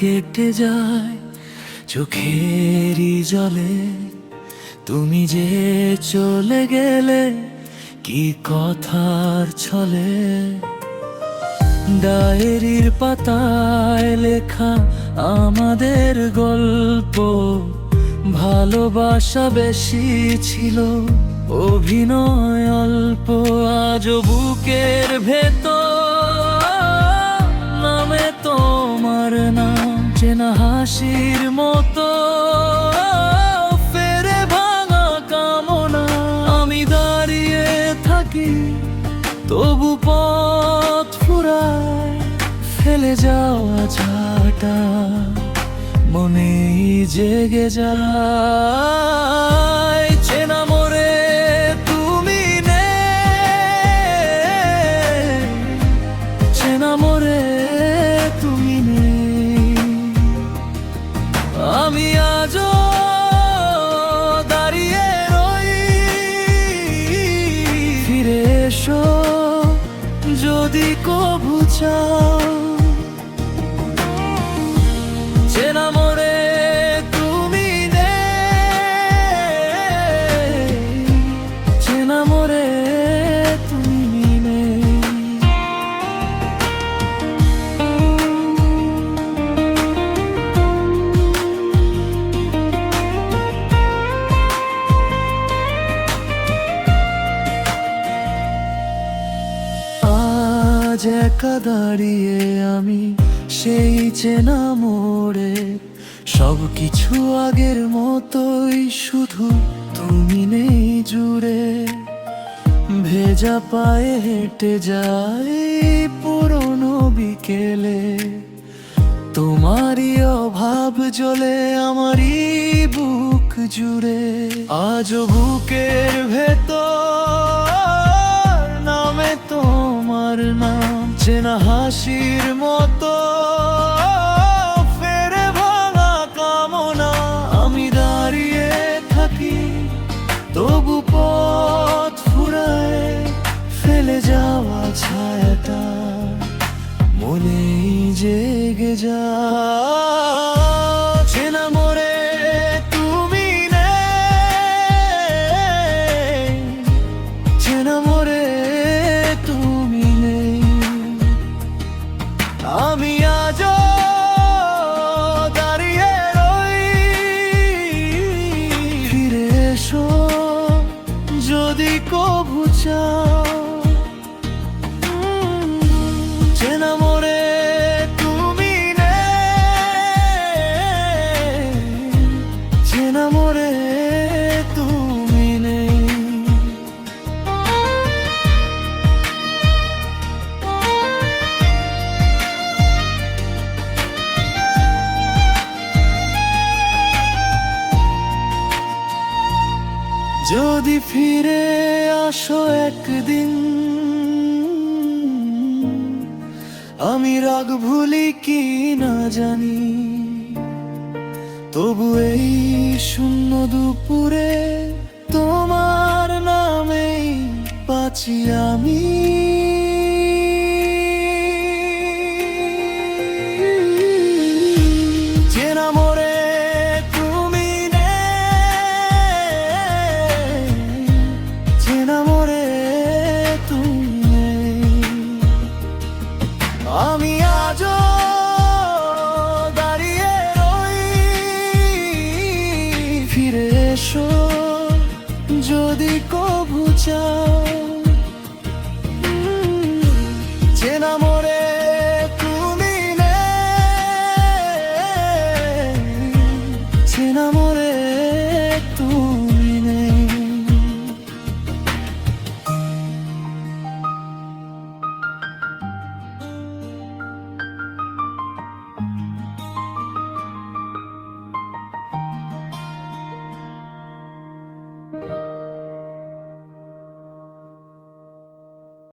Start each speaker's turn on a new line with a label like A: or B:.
A: কেটে যায় চোখেরই জলে। তুমি যে চলে গেলে কি কথার ছলে। ডায়েরির পাতায় লেখা আমাদের গল্প, ভালোবাসা বেশি ছিল অভিনয় অল্প। আজও বুকের ভেতর নামে তোমার নাম, চেনা হাসির মতো ফেরে ভাঙা কামনা। আমি দাঁড়িয়ে থাকি তবু পথ ফুরায়, ফেলে যাওয়া ঝাঁটা মনেই জেগে যায়। চেনা মোরে তুমি নেই, চেনা মোরে তুমি নেই। আমি আজও দাঁড়িয়ে রই, ফিরে এসো যদি কবু চাও। চেনা মোরে তুমি নেই, চেনা মোরে তুমি নেই। আজ একা দাঁড়িয়ে আমি সেই চেনা মোড়ে, সব কিছু আগের মতোই, শুধু তুমি নেই জুড়ে। ভেজা পায়ে হেঁটে যাই পুরনো বিকেলে, তোমারই অভাব জ্বলে আমারই বুক জুড়ে। আজও বুকের ভেতর নামে তোমার নাম, চেনা হাসির মতো ফেরে ভাঙা কামনা। আমি দাঁড়িয়ে থাকি তবু পথ ফুরায়, ফেলে যাওয়া ছায়াটা মনেই জেগে যায়। চেনা মোরে তুমি নেই, চেনা মোরে তুমি নেই। আমি আজও দাঁড়িয়ে রই, ফিরে এসো যদি কবু চাও। চেনা মোরে তুমি নেই, চেনা মোরে তুমি নেই। যদি ফিরে আসো একদিন, আমি রাগ ভুলি কি না জানি, তবু এই শূন্য দুপুরে তোমার নামেই বাঁচি আমি। চেনা মোরে তুমি নেই, চেনা মোরে তুমি নেই। আমি আজও দাঁড়িয়ে রই, ফিরে এসো যদি কবু চাও।